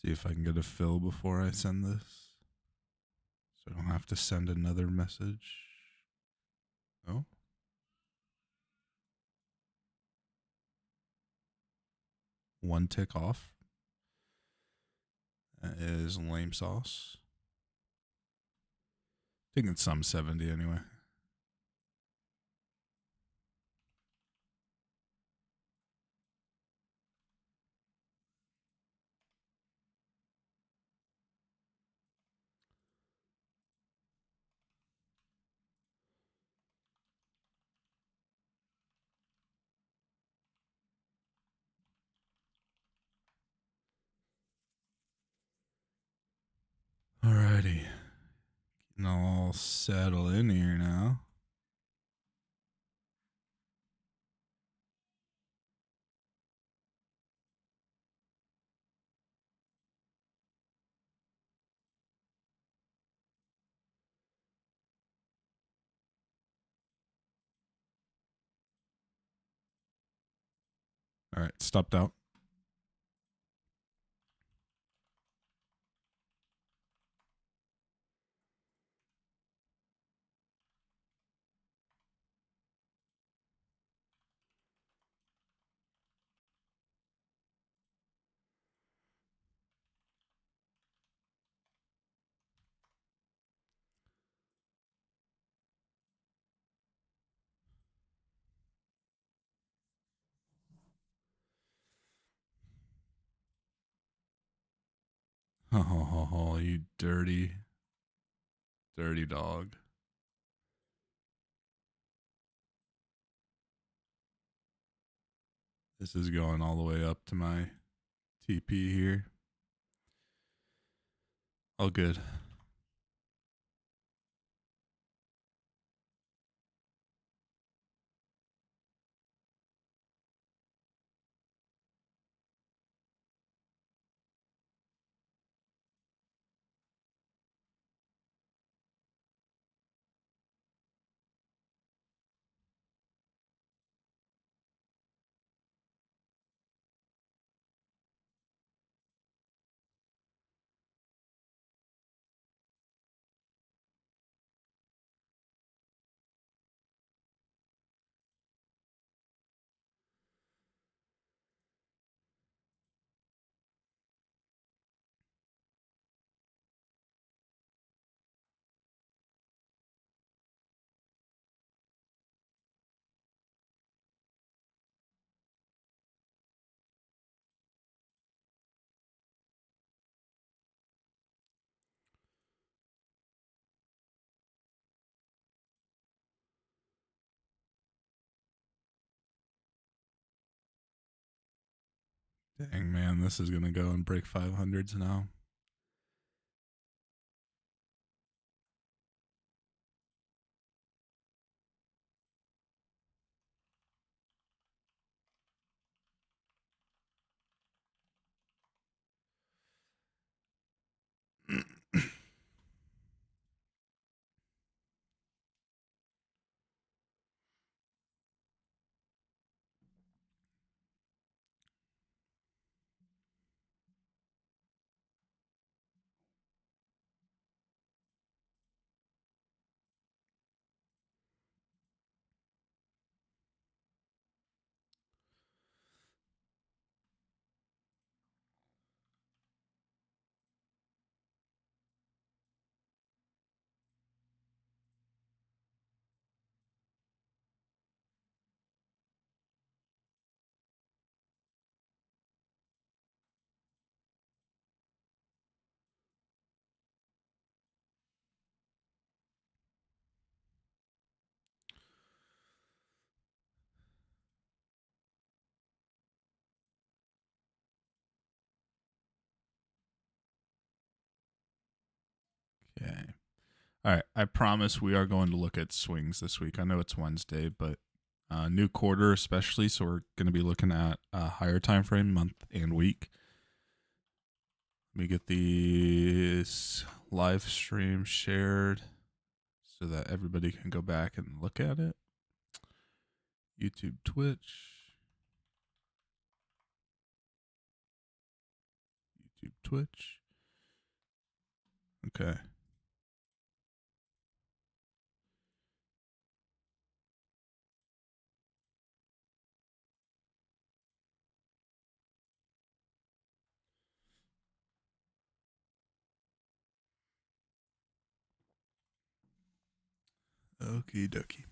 See if I can get a fill before I send this. So I don't have to send another message. No? One tick off. That is lame sauce. I think it's some 70 anyway. Alrighty. Getting all settled in here now. All right, stopped out. Oh, you dirty, dirty dog. This is going all the way up to my TP here. All good. Dang, man, this is going to go and break 500s now. Okay. All right. I promise we are going to look at swings this week. I know it's Wednesday, but new quarter especially, so we're going to be looking at a higher time frame, month and week. Let me get these live stream shared so that everybody can go back and look at it. YouTube, Twitch. YouTube, Twitch. Okay. Okie dokie.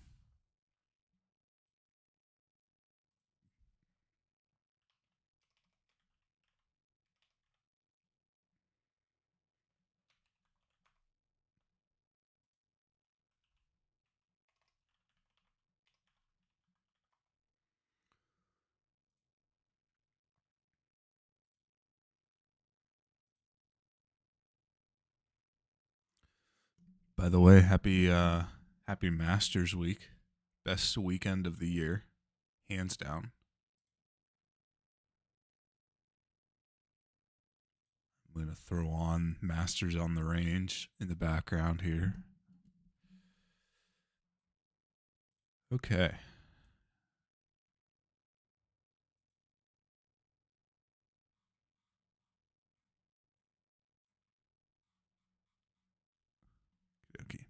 By the way, happy Masters Week. Best weekend of the year, hands down. I'm going to throw on Masters on the Range in the background here. Okay. Okay.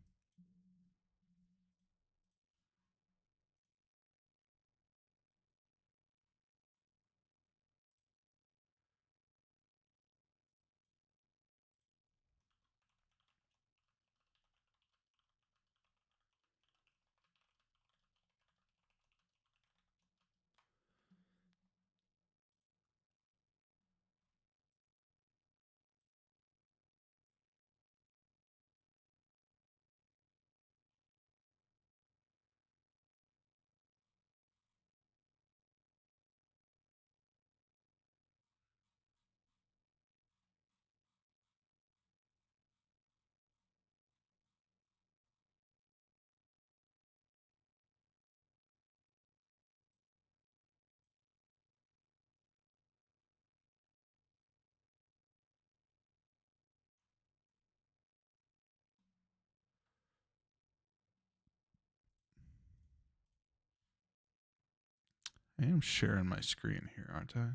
I am sharing my screen here, aren't I?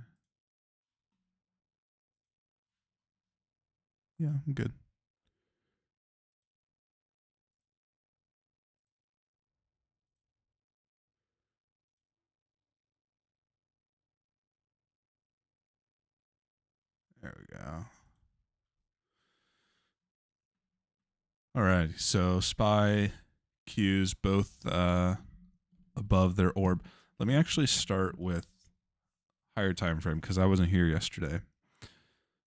Yeah, I'm good. There we go. All right. So SPY, Qs, both above their orb. Let me actually start with higher time frame because I wasn't here yesterday.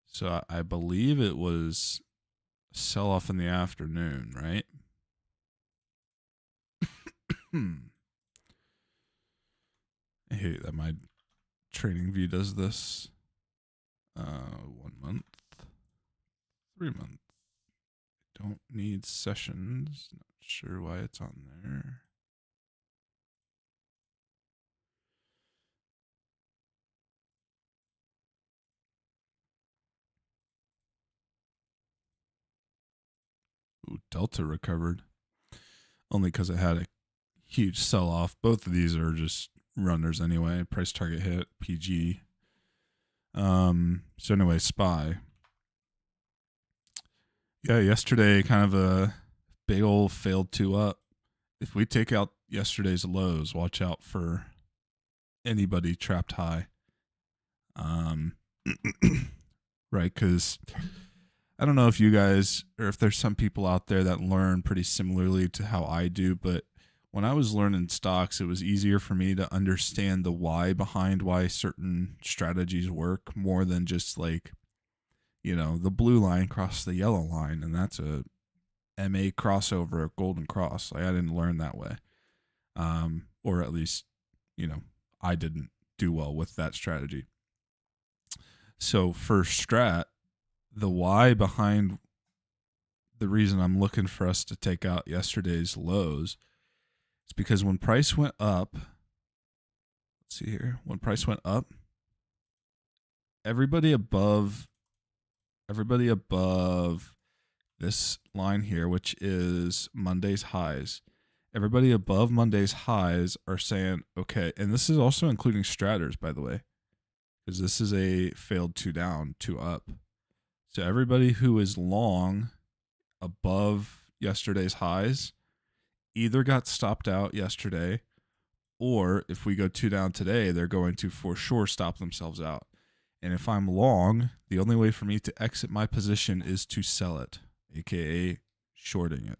So I believe it was sell off in the afternoon, right? I hate that my trading view does this. 1 month, 3 months. Don't need sessions. Not sure why it's on there. Ooh, Delta recovered. Only because it had a huge sell off. Both of these are just runners anyway. Price target hit, PG. So anyway, SPY. Yeah, yesterday kind of a big old failed 2 up. If we take out yesterday's lows, watch out for anybody trapped high. Right, because I don't know if you guys or if there's some people out there that learn pretty similarly to how I do, but when I was learning stocks, it was easier for me to understand the why behind why certain strategies work more than just like, the blue line cross the yellow line, and that's a MA crossover, a golden cross. Like I didn't learn that way. Or at least, I didn't do well with that strategy. So for strat, the why behind the reason I'm looking for us to take out yesterday's lows is because when price went up, let's see here, when price went up, everybody above this line here, which is Monday's highs, everybody above Monday's highs are saying, okay, and this is also including stratters, by the way, because this is a failed 2 down, 2 up. So everybody who is long above yesterday's highs either got stopped out yesterday, or if we go 2 down today, they're going to for sure stop themselves out. And if I'm long, the only way for me to exit my position is to sell it, aka shorting it.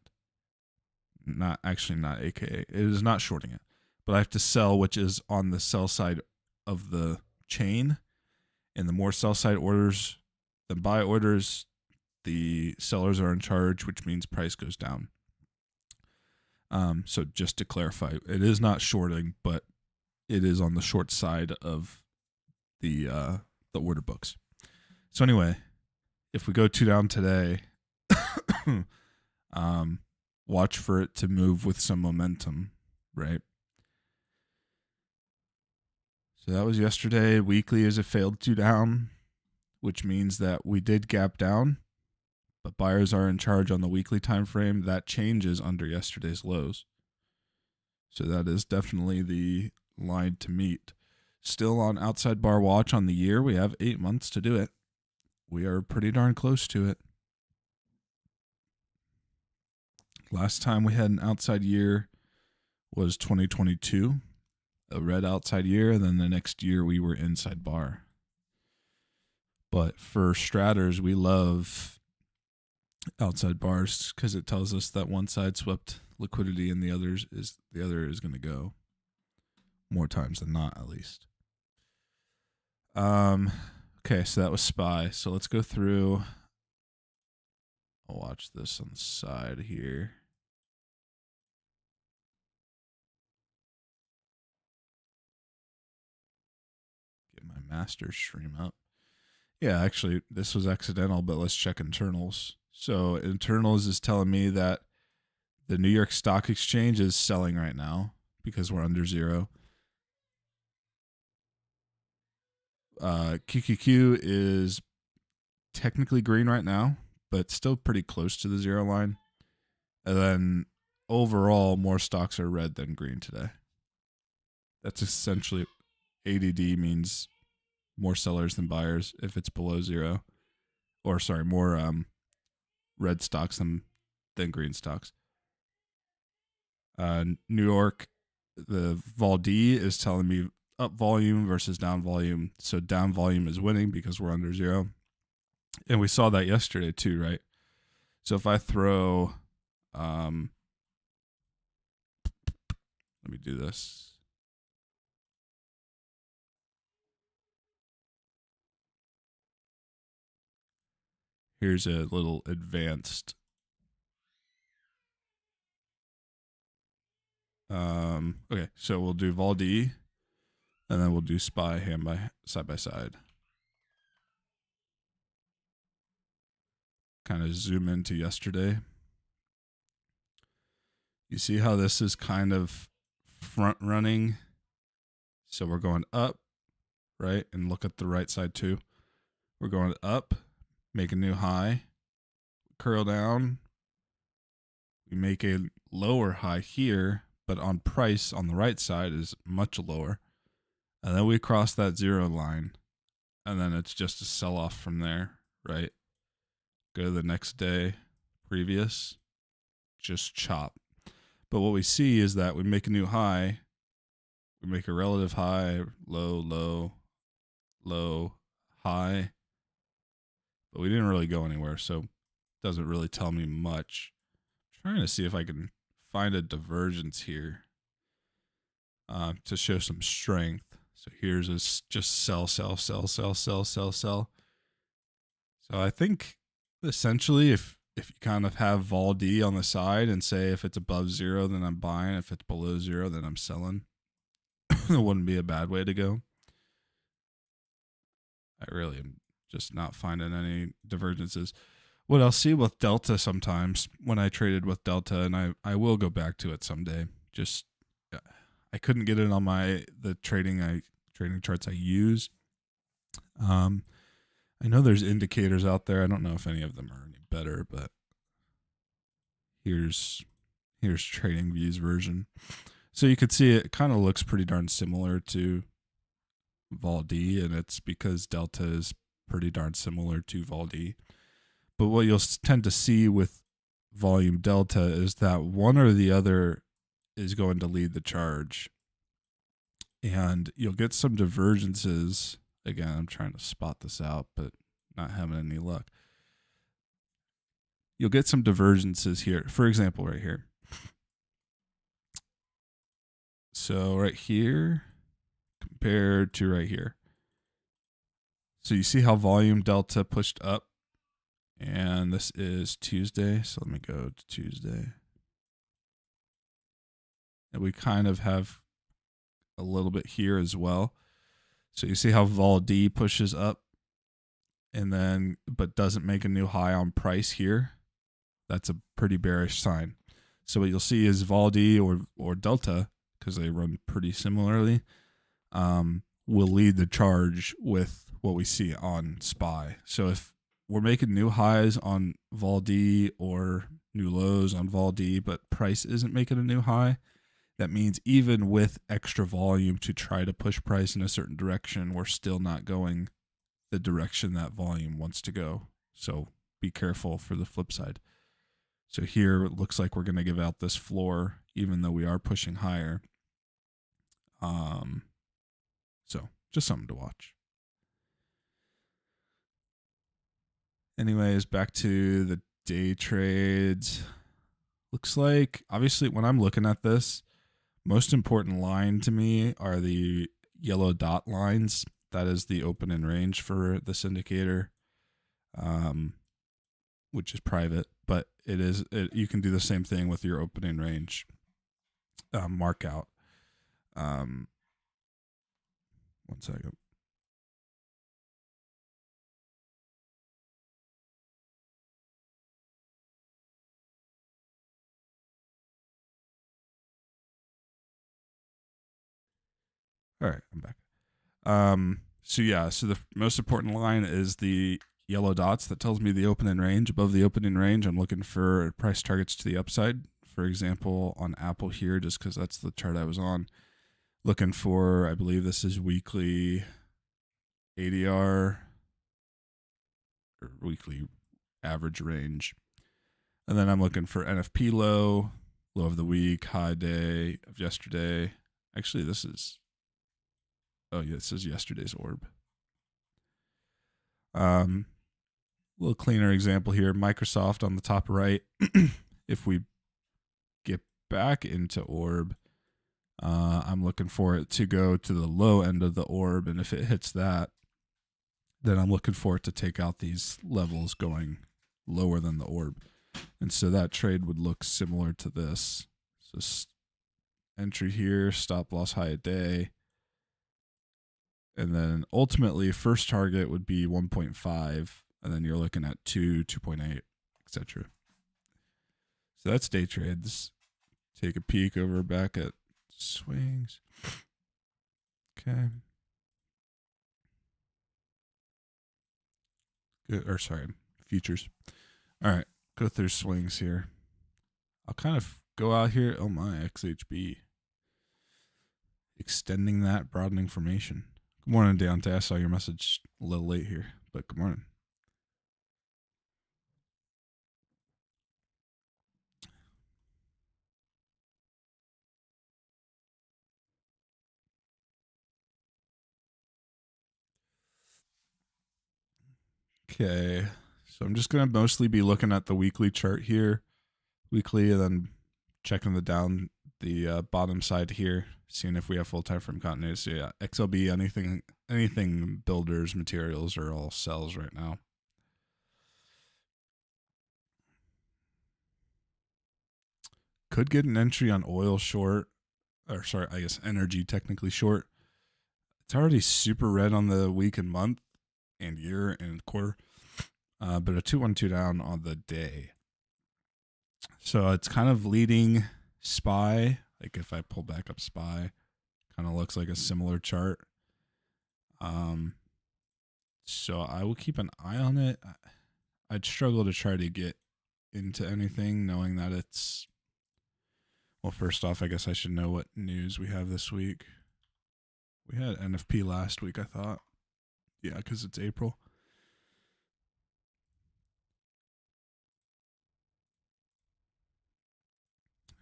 Not aka. It is not shorting it, but I have to sell, which is on the sell side of the chain. And the more sell side orders than buy orders, the sellers are in charge, which means price goes down. So just to clarify, it is not shorting, but it is on the short side of the order books. So anyway, if we go 2 down today, watch for it to move with some momentum, right? So that was yesterday. Weekly is a failed 2 down, which means that we did gap down, but buyers are in charge on the weekly time frame. That changes under yesterday's lows. So that is definitely the line to meet. Still on outside bar watch on the year. We have 8 months to do it. We are pretty darn close to it. Last time we had an outside year was 2022, a red outside year, and then the next year we were inside bar. But for stratters, we love outside bars because it tells us that one side swept liquidity and the other is going to go more times than not, at least. Okay, so that was SPY. So let's go through. I'll watch this on the side here. Get my master stream up. Yeah, actually, this was accidental, but let's check internals. So internals is telling me that the New York Stock Exchange is selling right now because we're under zero. QQQ is technically green right now, but still pretty close to the zero line. And then overall, more stocks are red than green today. That's essentially ADD means more sellers than buyers if it's below zero. Or sorry, more red stocks than green stocks. New York, the Vol D is telling me up volume versus down volume. So down volume is winning because we're under zero. And we saw that yesterday too, right? So if I throw, let me do this. Here's a little advanced. Okay, so we'll do Vol D, and then we'll do SPY side by side. Kind of zoom into yesterday. You see how this is kind of front running. So we're going up, right? And look at the right side too. We're going up, make a new high, curl down. We make a lower high here, but on price on the right side is much lower. And then we cross that zero line, and then it's just a sell off from there, right? Go to the next day, previous, just chop. But what we see is that we make a new high, we make a relative high, low, low, low, high, but we didn't really go anywhere, so it doesn't really tell me much. I'm trying to see if I can find a divergence here to show some strength. So here's this just sell, sell, sell, sell, sell, sell, sell. So I think essentially if you kind of have Vol D on the side and say if it's above zero, then I'm buying. If it's below zero, then I'm selling. It wouldn't be a bad way to go. I really am just not finding any divergences. What I'll see with Delta sometimes when I traded with Delta, and I will go back to it someday. Just I couldn't get it on the trading charts I use. I know there's indicators out there. I don't know if any of them are any better, but here's TradingView's version. So you could see it kind of looks pretty darn similar to Vol D, and it's because Delta is pretty darn similar to Vol D. But what you'll tend to see with volume delta is that one or the other is going to lead the charge. And you'll get some divergences. Again, I'm trying to spot this out, but not having any luck. You'll get some divergences here. For example, right here. So right here compared to right here. So you see how volume delta pushed up? And this is Tuesday. So let me go to Tuesday. And we kind of have a little bit here as well. So you see how vol D pushes up and then but doesn't make a new high on price here. That's a pretty bearish sign. So what you'll see is vol D or delta, because they run pretty similarly, will lead the charge with what we see on SPY. So if we're making new highs on vol D or new lows on vol D, but price isn't making a new high, that means even with extra volume to try to push price in a certain direction, we're still not going the direction that volume wants to go. So be careful for the flip side. So here it looks like we're going to give out this floor, even though we are pushing higher. So just something to watch. Anyways, back to the day trades. Looks like, obviously, when I'm looking at this, most important line to me are the yellow dot lines. That is the open in range for this indicator, which is private, but you can do the same thing with your open in range mark out. One second. All right, I'm back. So the most important line is the yellow dots. That tells me the open in range. Above the open in range, I'm looking for price targets to the upside. For example, on Apple here, just because that's the chart I was on, looking for, I believe this is weekly ADR or weekly average range. And then I'm looking for NFP low of the week, high day of yesterday. Actually, this is yesterday's orb. A little cleaner example here. Microsoft on the top right. If we get back into orb, I'm looking for it to go to the low end of the orb. And if it hits that, then I'm looking for it to take out these levels going lower than the orb. And so that trade would look similar to this. So entry here, stop loss high a day. And then ultimately, first target would be 1.5, and then you're looking at 2, 2.8, etc. So that's day trades. Take a peek over back at swings. Okay. Good, or sorry, futures. All right, go through swings here. I'll kind of go out here. Oh my, XHB. Extending that, broadening formation. Good morning, Deontay. I saw your message a little late here, but good morning. Okay, so I'm just going to mostly be looking at the weekly chart here. Weekly, and then checking the bottom side here, seeing if we have full time frame continuity. So yeah, XLB, anything builders, materials are all sells right now. Could get an entry on oil short, or sorry, I guess energy technically short. It's already super red on the week and month and year and quarter, but a 212 down on the day. So it's kind of leading SPY. Like if I pull back up SPY, kind of looks like a similar chart. So I will keep an eye on it. I'd struggle to try to get into anything knowing that it's, well, first off, I guess I should know what news we have this week. We had NFP last week, I thought. Yeah, because it's April.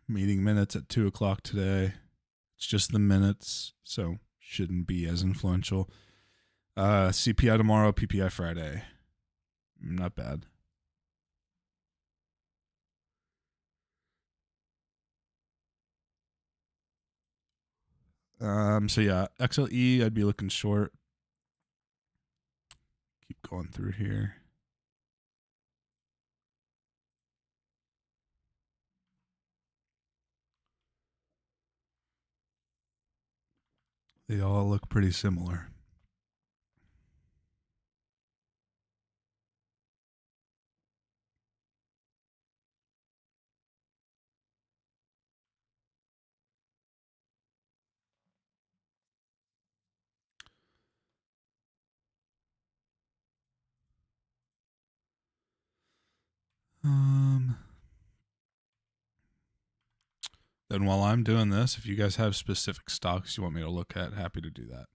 meeting minutes at 2:00 today. It's just the minutes, so shouldn't be as influential. CPI tomorrow, PPI Friday. Not bad. So yeah, XLE, I'd be looking short. Keep going through here. They all look pretty similar. Then while I'm doing this, if you guys have specific stocks you want me to look at, happy to do that.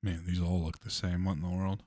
Man, these all look the same. What in the world?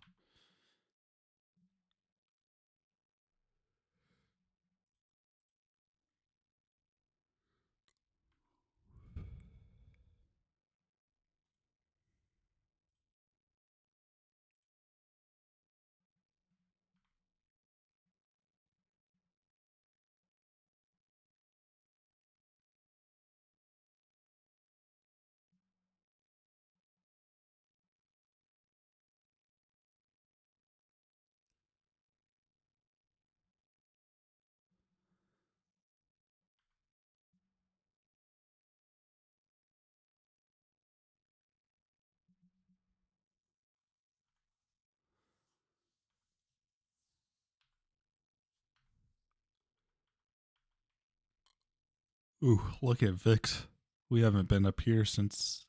Ooh, look at VIX. We haven't been up here since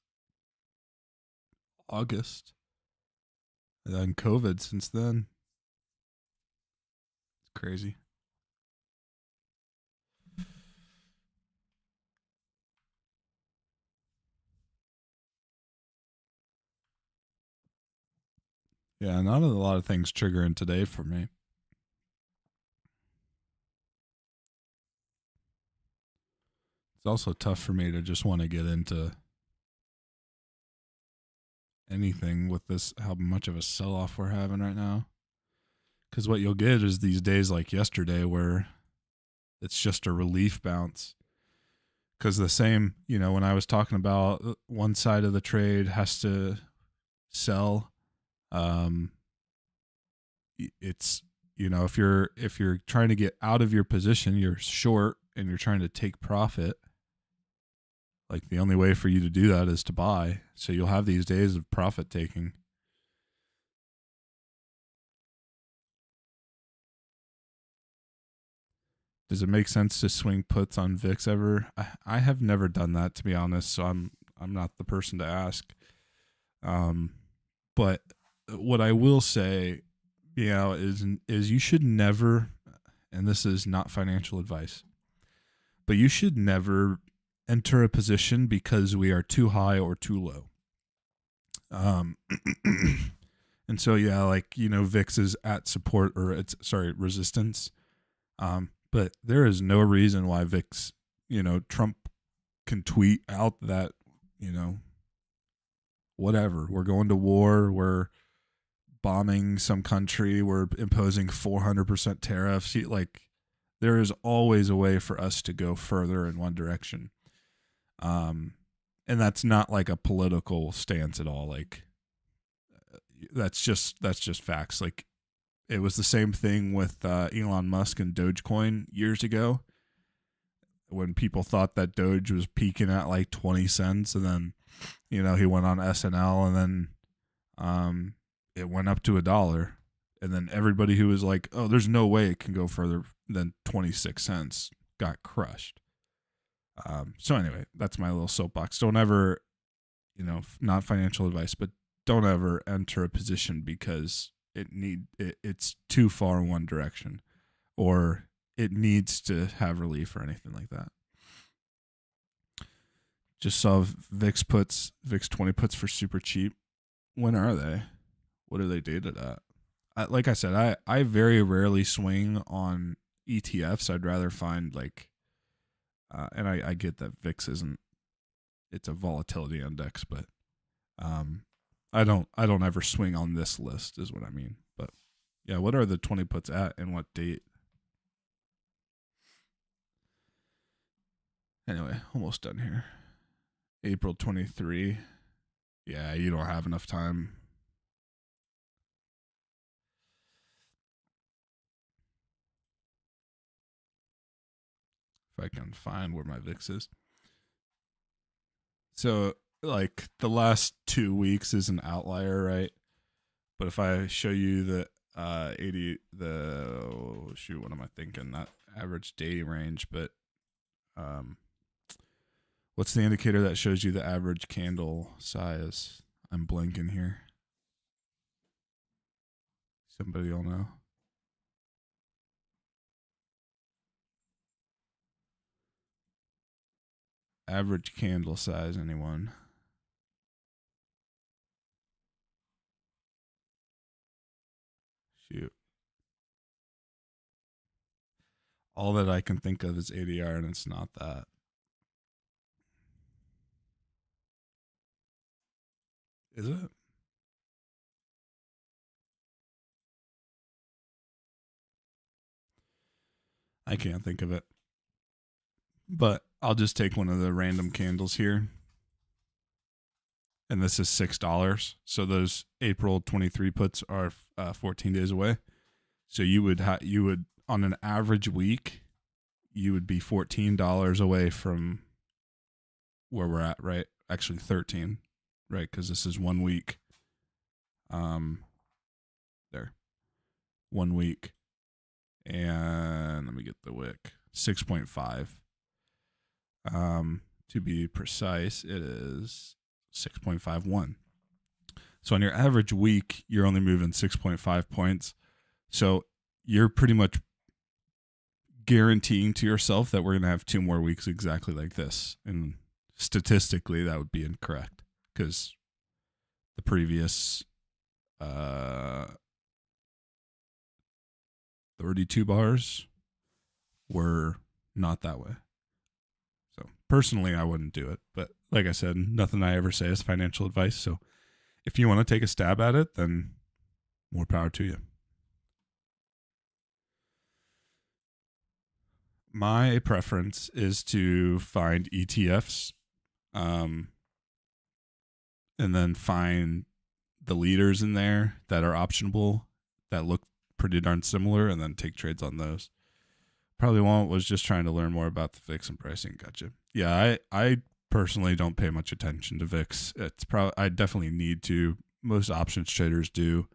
August. And then COVID since then. It's crazy. Yeah, not a lot of things triggering today for me. It's also tough for me to just want to get into anything with this, how much of a sell off we're having right now. Because what you'll get is these days like yesterday where it's just a relief bounce. Because the same, when I was talking about one side of the trade has to sell, it's, if you're trying to get out of your position, you're short and you're trying to take profit. Like the only way for you to do that is to buy. So you'll have these days of profit taking. Does it make sense to swing puts on VIX ever? I have never done that, to be honest. So I'm not the person to ask. But what I will say, is you should never, and this is not financial advice, but you should never enter a position because we are too high or too low. And so VIX is at support or resistance. But there is no reason why VIX, Trump can tweet out that, whatever, we're going to war, we're bombing some country, we're imposing 400% tariffs. Like, there is always a way for us to go further in one direction. And that's not like a political stance at all. Like, that's just facts. Like, it was the same thing with Elon Musk and Dogecoin years ago when people thought that Doge was peaking at like 20 cents. And then, he went on SNL and then it went up to $1. And then everybody who was like, oh, there's no way it can go further than 26 cents got crushed. So anyway, that's my little soapbox. Don't ever, not financial advice, but don't ever enter a position because it's too far in one direction, or it needs to have relief or anything like that. Just saw VIX 20 puts for super cheap. When are they? What are they dated at? Like I said, I very rarely swing on ETFs. I'd rather find and I get that VIX it's a volatility index, but I don't ever swing on this list is what I mean. But yeah, what are the 20 puts at and what date? Anyway, almost done here. April 23. Yeah, you don't have enough time. If I can find where my VIX is. So, the last 2 weeks is an outlier, right? But if I show you the 80, what am I thinking? Not average day range, but what's the indicator that shows you the average candle size? I'm blanking here. Somebody will know. Average candle size, anyone? Shoot. All that I can think of is ADR, and it's not that. Is it? I can't think of it. But I'll just take one of the random candles here. And this is $6. So those April 23 puts are 14 days away. So you would on an average week, you would be $14 away from where we're at, right? Actually 13, right? Because this is 1 week. There. 1 week. And let me get the wick. 6.5. To be precise, it is 6.51. So on your average week, you're only moving 6.5 points. So you're pretty much guaranteeing to yourself that we're going to have 2 more weeks exactly like this. And statistically, that would be incorrect because the previous 32 bars were not that way. So personally, I wouldn't do it. But like I said, nothing I ever say is financial advice. So if you want to take a stab at it, then more power to you. My preference is to find ETFs and then find the leaders in there that are optionable, that look pretty darn similar, and then take trades on those. Probably won't. Was just trying to learn more about the VIX and pricing. Gotcha. Yeah, I personally don't pay much attention to VIX. It's probably I definitely need to. Most options traders do.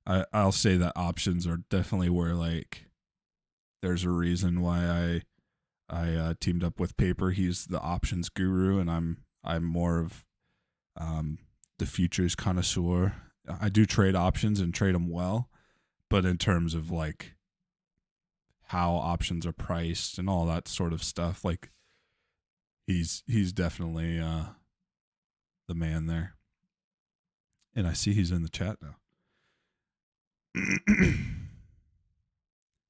I'll say that options are definitely where there's a reason why I teamed up with Paper. He's the options guru, and I'm more of the futures connoisseur. I do trade options and trade them well, but in terms of how options are priced and all that sort of stuff, he's definitely the man there. And I see he's in the chat now.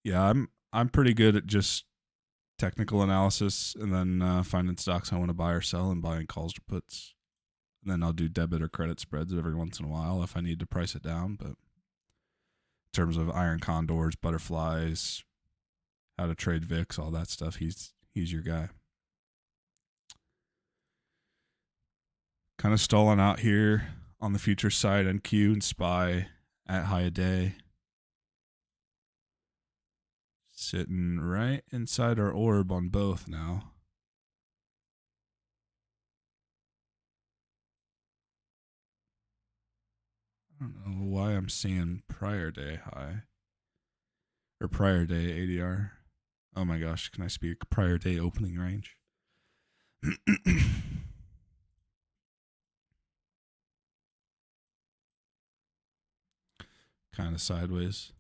Yeah, I'm pretty good at just technical analysis and then finding stocks I want to buy or sell and buying calls or puts. And then I'll do debit or credit spreads every once in a while if I need to price it down. But in terms of iron condors, butterflies, how to trade VIX, all that stuff, he's your guy. Kind of stalling out here on the future side, NQ and SPY at high a day. Sitting right inside our orb on both now. I don't know why I'm seeing prior day high. Or prior day ADR. Oh my gosh, can I speak prior day opening range? Kind of sideways.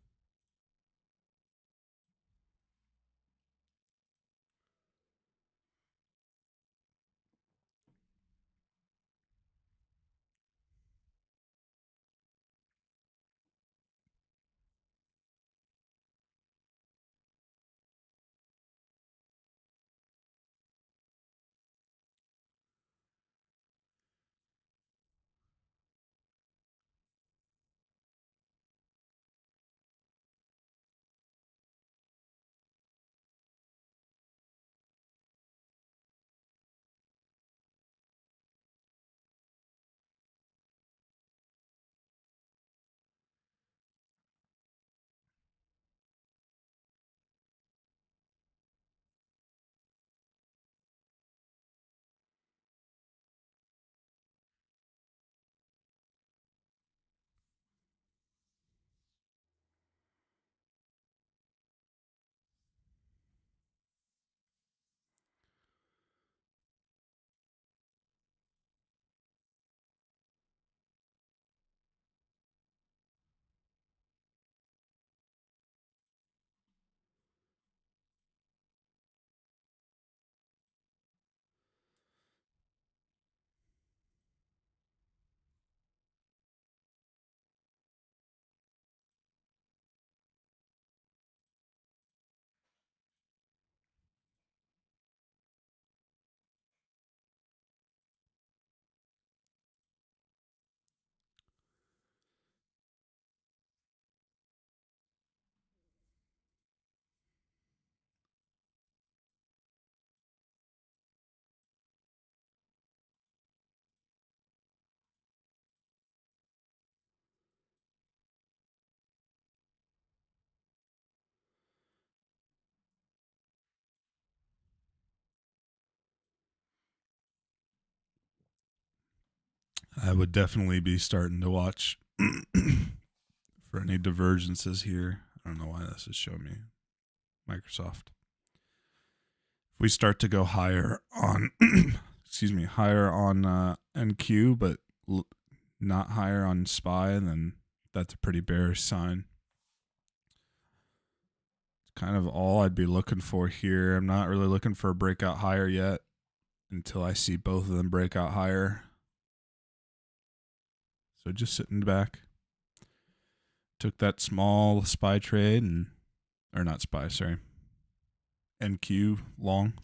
I would definitely be starting to watch for any divergences here. I don't know why this is showing me Microsoft. If we start to go higher on, excuse me, higher on NQ, but not higher on SPY, then that's a pretty bearish sign. It's kind of all I'd be looking for here. I'm not really looking for a breakout higher yet until I see both of them break out higher. So just sitting back. Took that small SPY trade or not SPY, sorry. NQ long.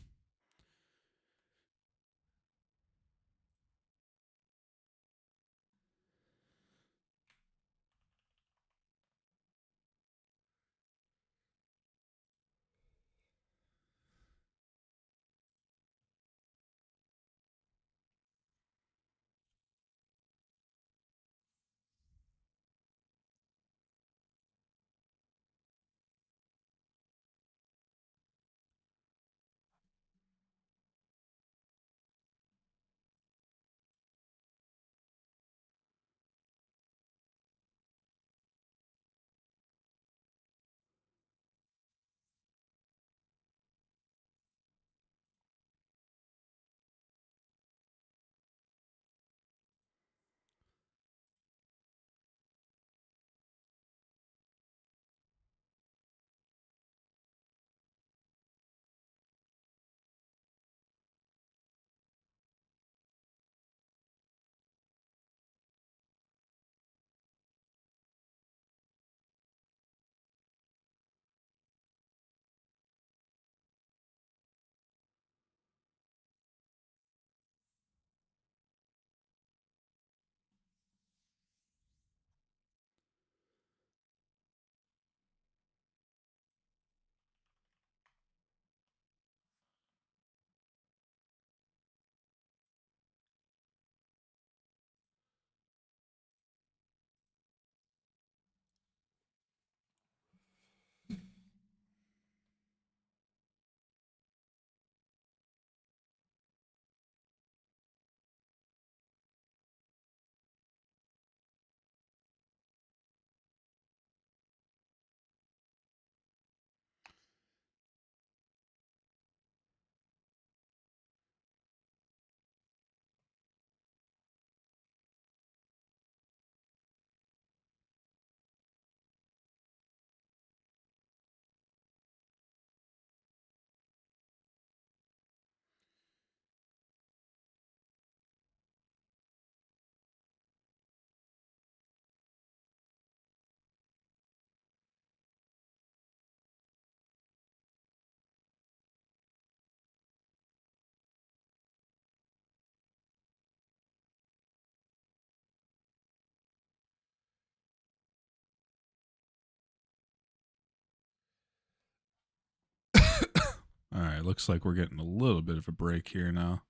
right, looks like we're getting a little bit of a break here now.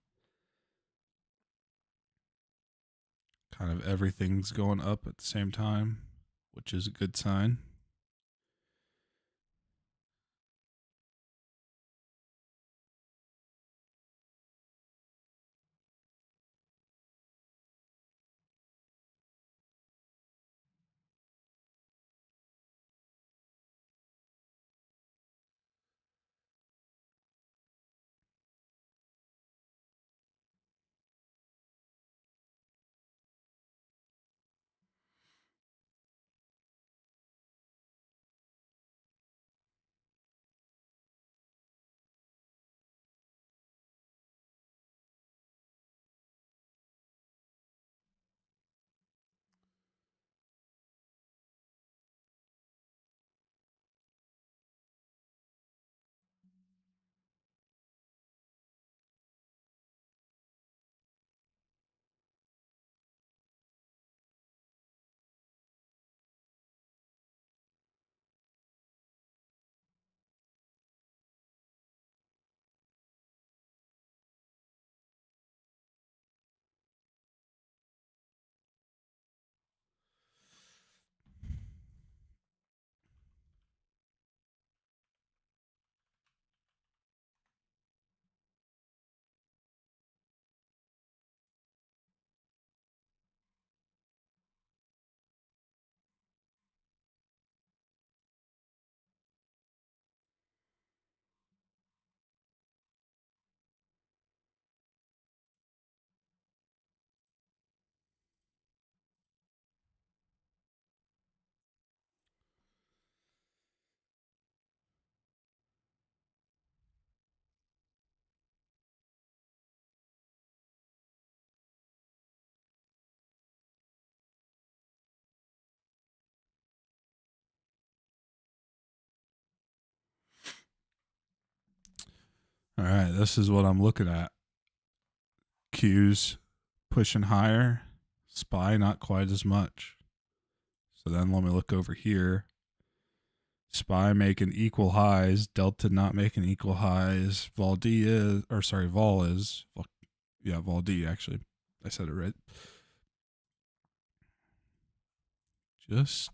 Kind of everything's going up at the same time, which is a good sign. All right, this is what I'm looking at. Q's pushing higher, SPY not quite as much. So then let me look over here. SPY making equal highs, Delta not making equal highs, Vol D is, or sorry, Vol is, yeah, Vol D actually. I said it right. Just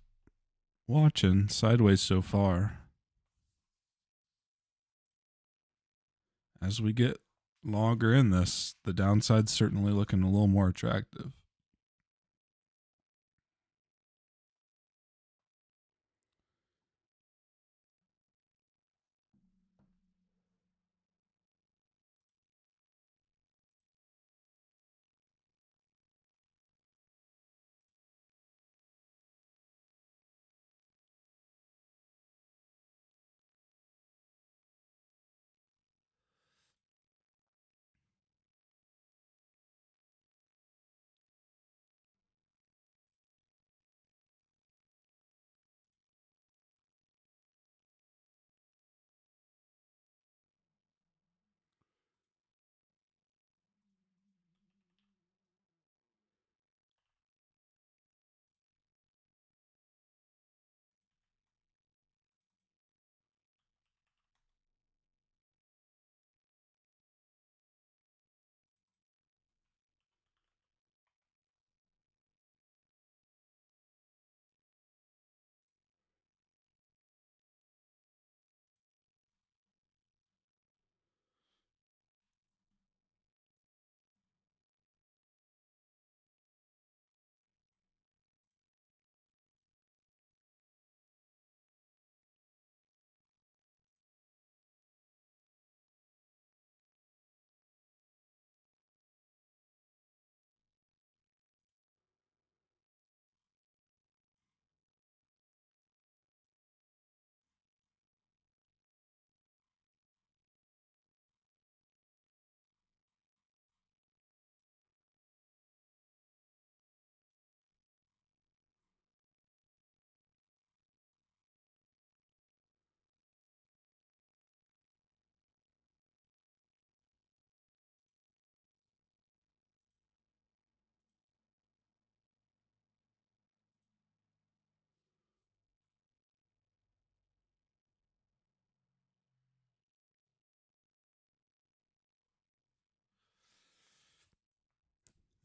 watching sideways so far. As we get longer in this, the downside's certainly looking a little more attractive.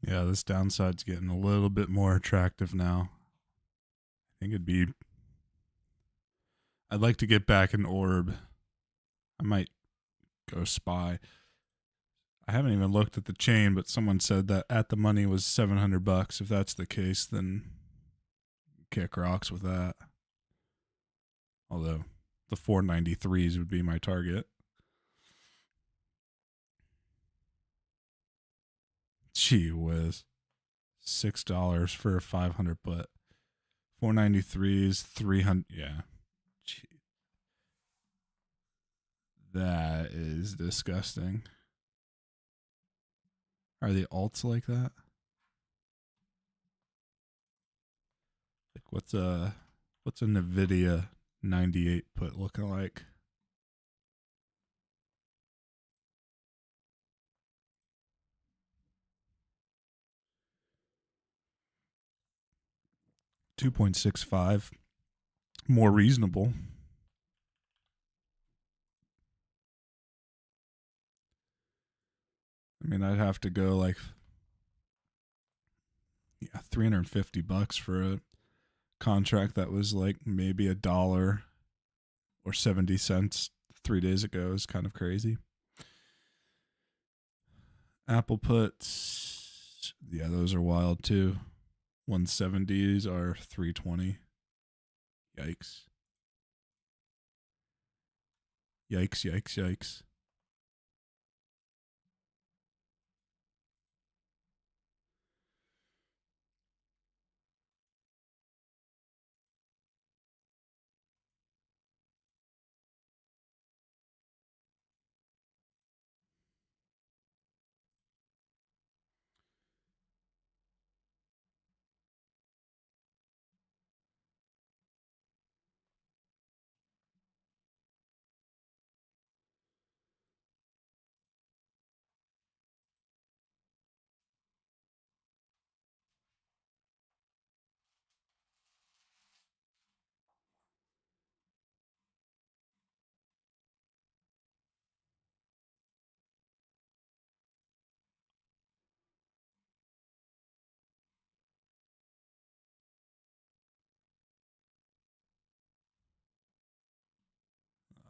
Yeah, this downside's getting a little bit more attractive now. I think it'd be. I'd like to get back in Orb. I might go spy. I haven't even looked at the chain, but someone said that at the money was $700. If that's the case, then kick rocks with that. Although the 493s would be my target. Gee whiz. $6 for a 500 put. 493s, 300. Yeah. Gee. That is disgusting. Are the alts like that? Like what's a Nvidia 98 put looking like? $2.65. More reasonable. I mean, I'd have to go like $350 for a contract that was like maybe $1 or 70 cents 3 days ago is kind of crazy. Apple puts, yeah, those are wild too. 170s are 320. Yikes. Yikes, yikes, yikes.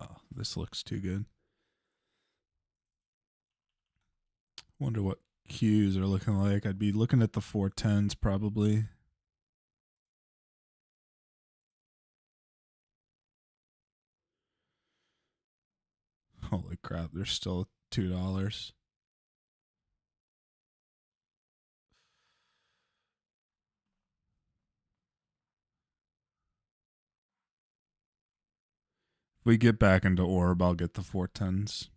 Oh, this looks too good. Wonder what Qs are looking like. I'd be looking at the 410s probably. Holy crap, they're still $2. If we get back into Orb, I'll get the 410s.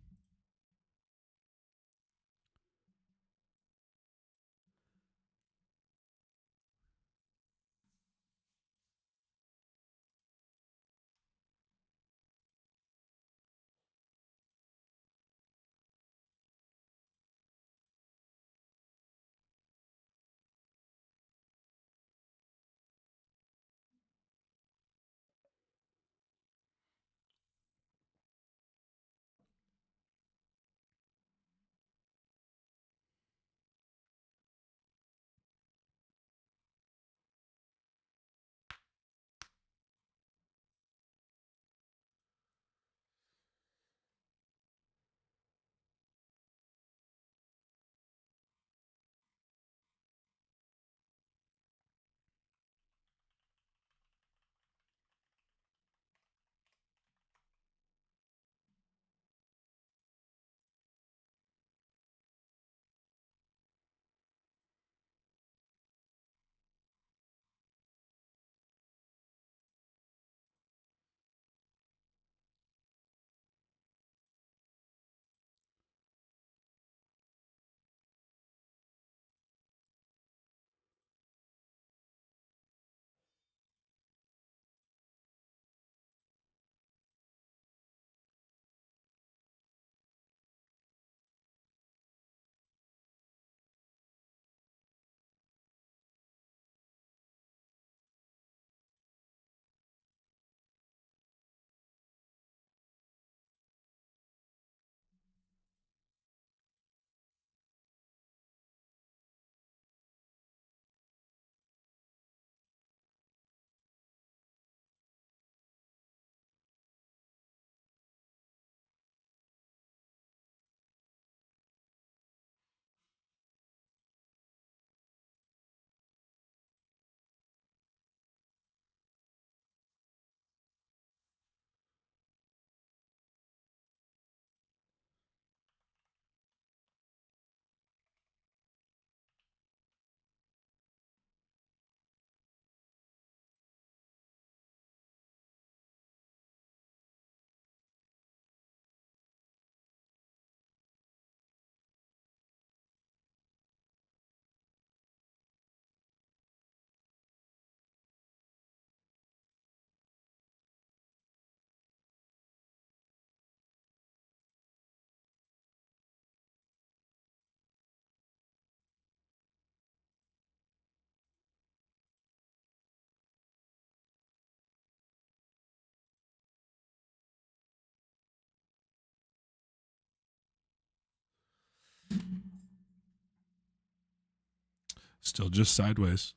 Still just sideways.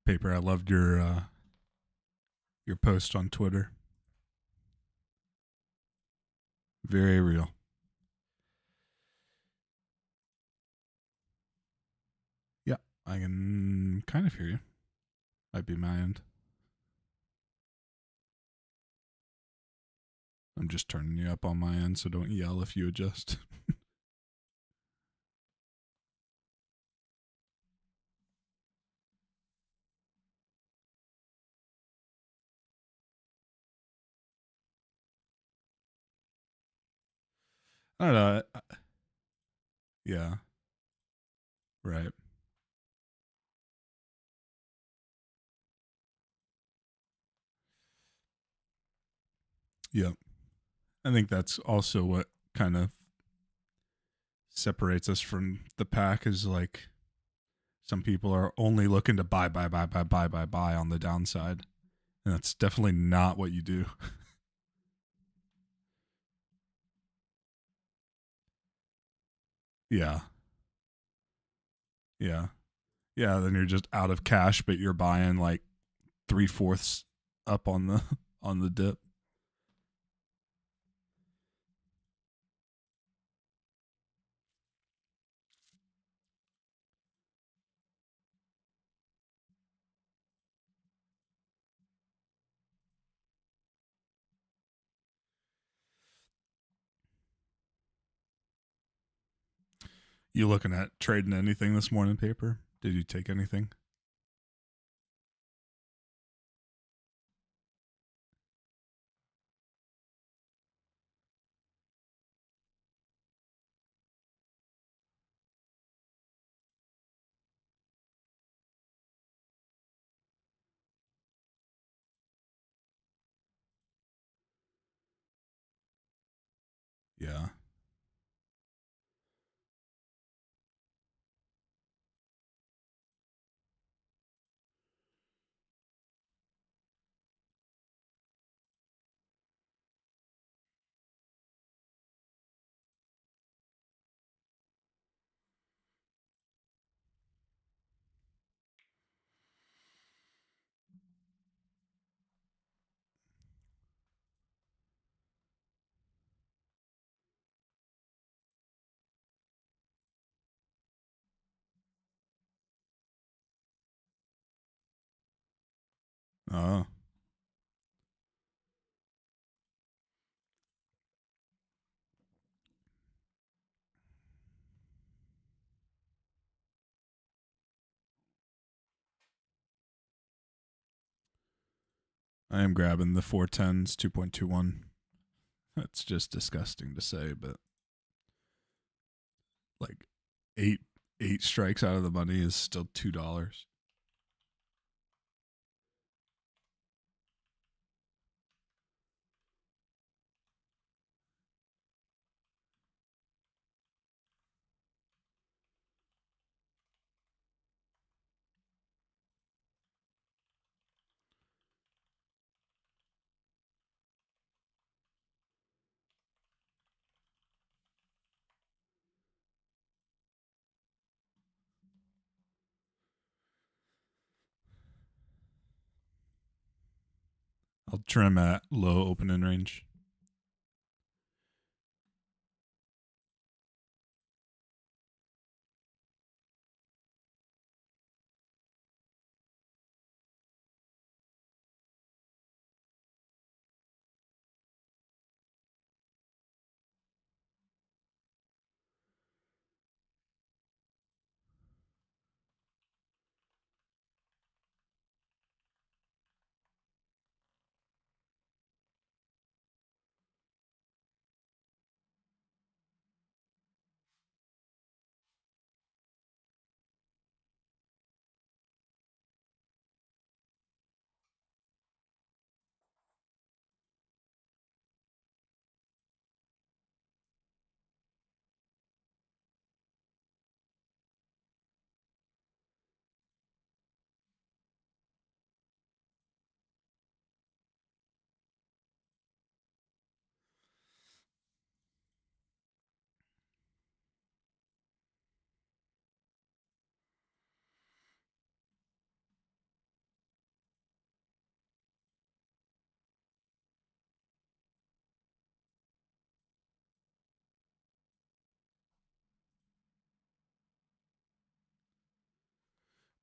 Paper, I loved your post on Twitter. Very real. Yeah, I can kind of hear you. Might be my end. I'm just turning you up on my end, so don't yell if you adjust. I don't know. Yeah. Right. Yep. I think that's also what kind of separates us from the pack is like some people are only looking to buy on the downside. And that's definitely not what you do. Yeah. Yeah. Yeah. Then you're just out of cash, but you're buying like 3/4 up on the on the dip. You looking at trading anything this morning, paper? Did you take anything? Yeah. Oh, I am grabbing the 410s 2.21. That's just disgusting to say, but like eight eight strikes out of the money is still $2. I'll trim at low opening range.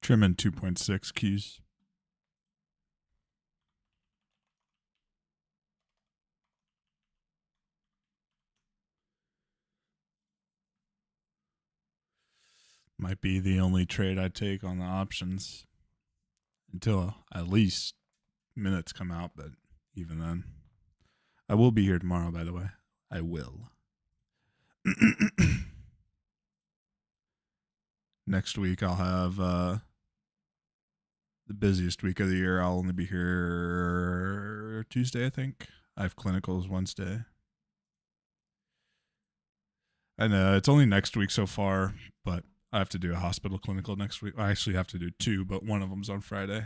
Trimming 2.6 keys. Might be the only trade I take on the options until at least minutes come out, but even then. I will be here tomorrow, by the way. I will. Next week I'll have the busiest week of the year. I'll only be here Tuesday, I think. I have clinicals Wednesday. I know it's only next week so far, but I have to do a hospital clinical next week. I actually have to do two, but one of them's on Friday.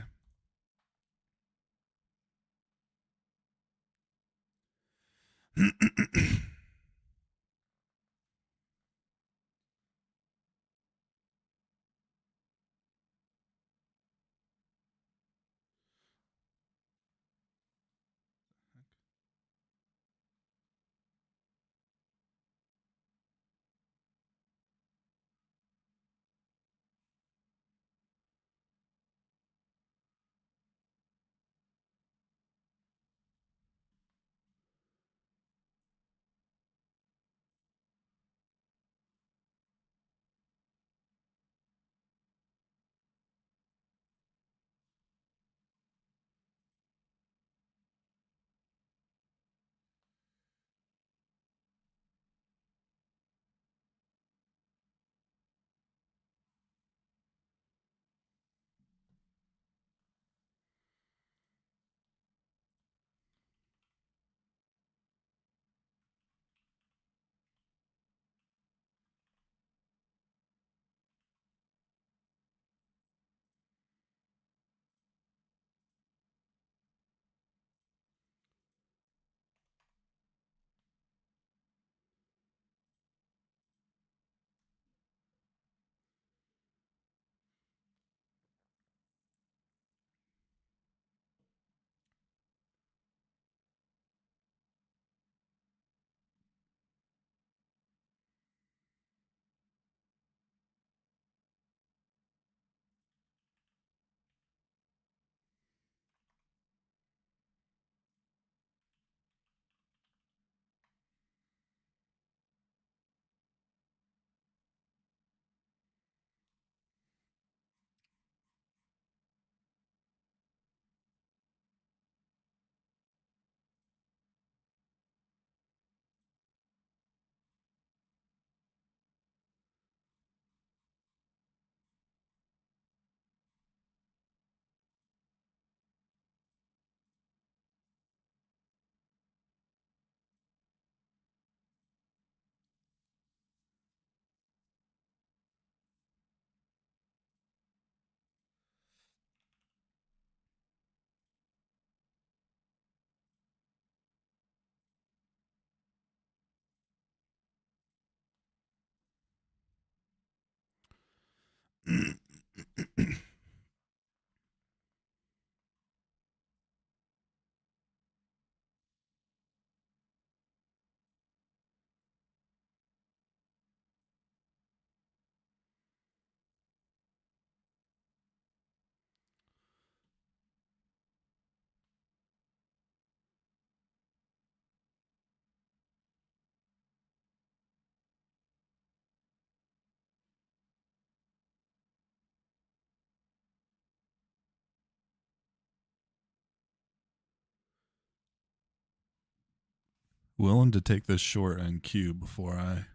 Willing to take this short NQ before I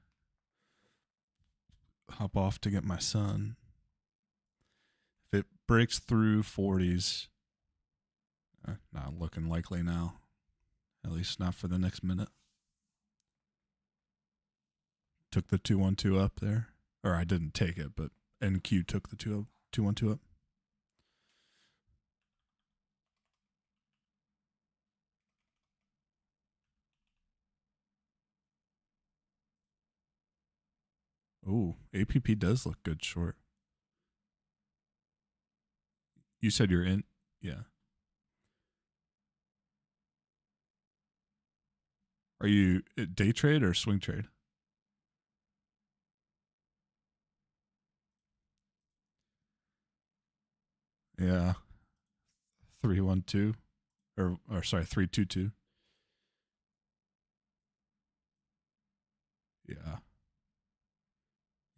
hop off to get my son. If it breaks through 40s, not looking likely now. At least not for the next minute. Took the 212 up there. Or I didn't take it, but NQ took the 212 up. Ooh, APP does look good short. You said you're in? Yeah. Are you day trade or swing trade? Yeah. 312 or sorry, 322. Yeah.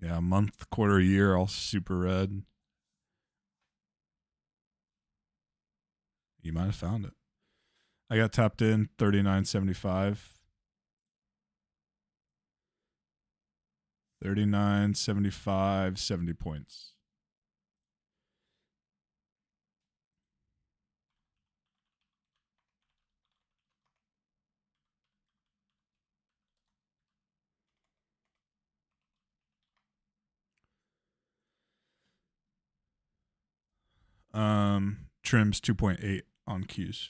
Yeah, month, quarter, year, all super red. You might have found it. I got tapped in 39.75. 39, 75, 70 points. Trims 2.8 on Qs.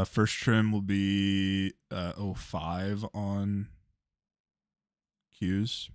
First trim will be 05 on Qs.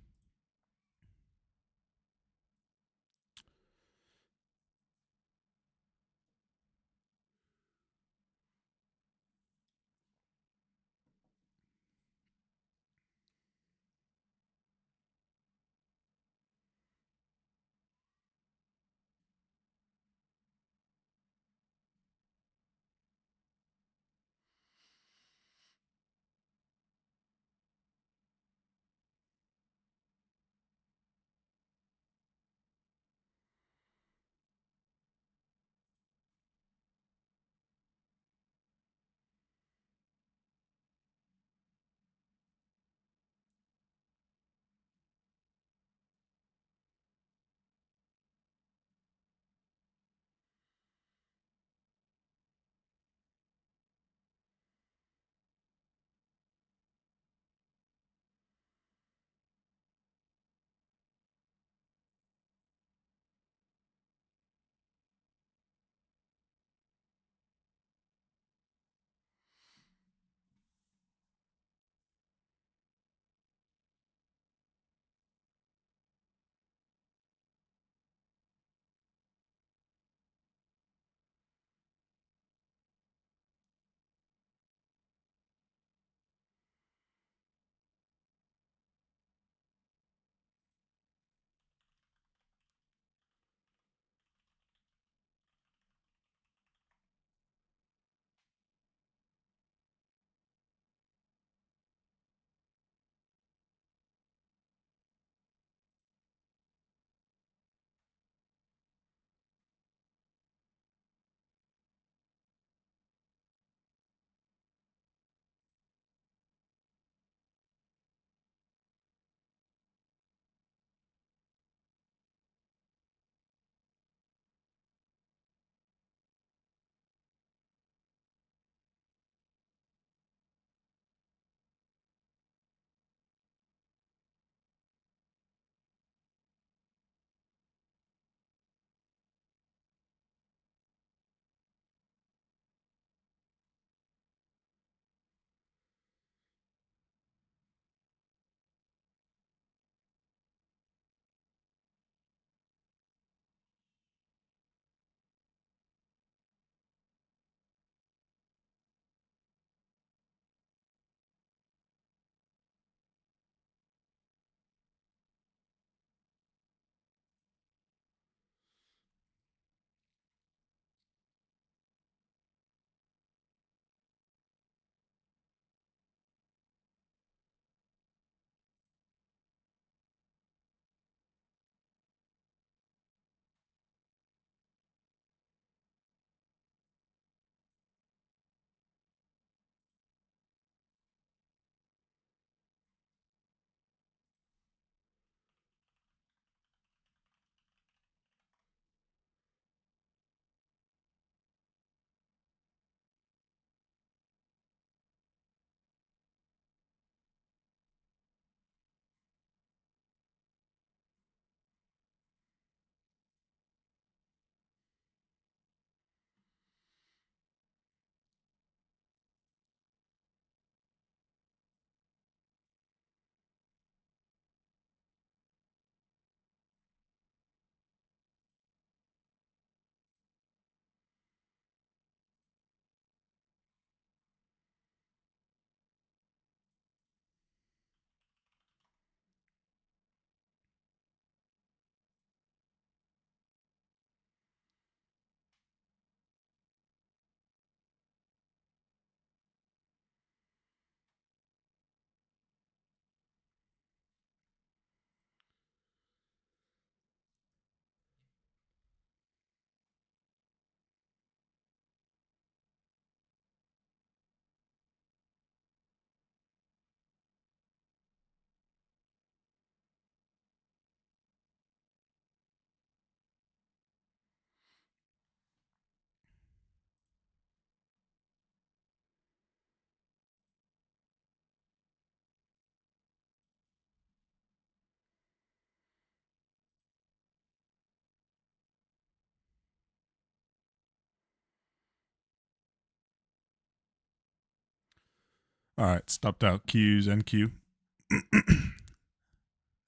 All right, stopped out Q's and Q.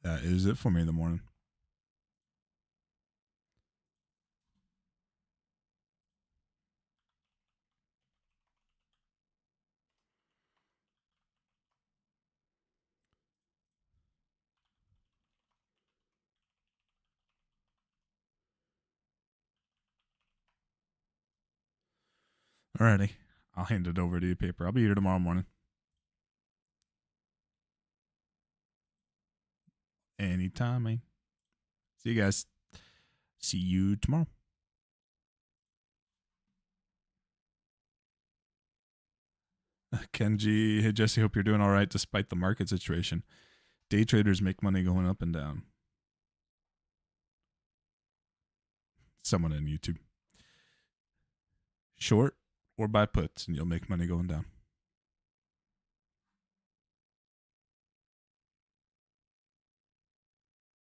That is it for me in the morning. Alrighty. I'll hand it over to you, paper. I'll be here tomorrow morning. Anytime, man. See you guys. See you tomorrow. Kenji, hey Jesse, hope you're doing all right despite the market situation. Day traders make money going up and down. Someone on YouTube. Short or buy puts, and you'll make money going down.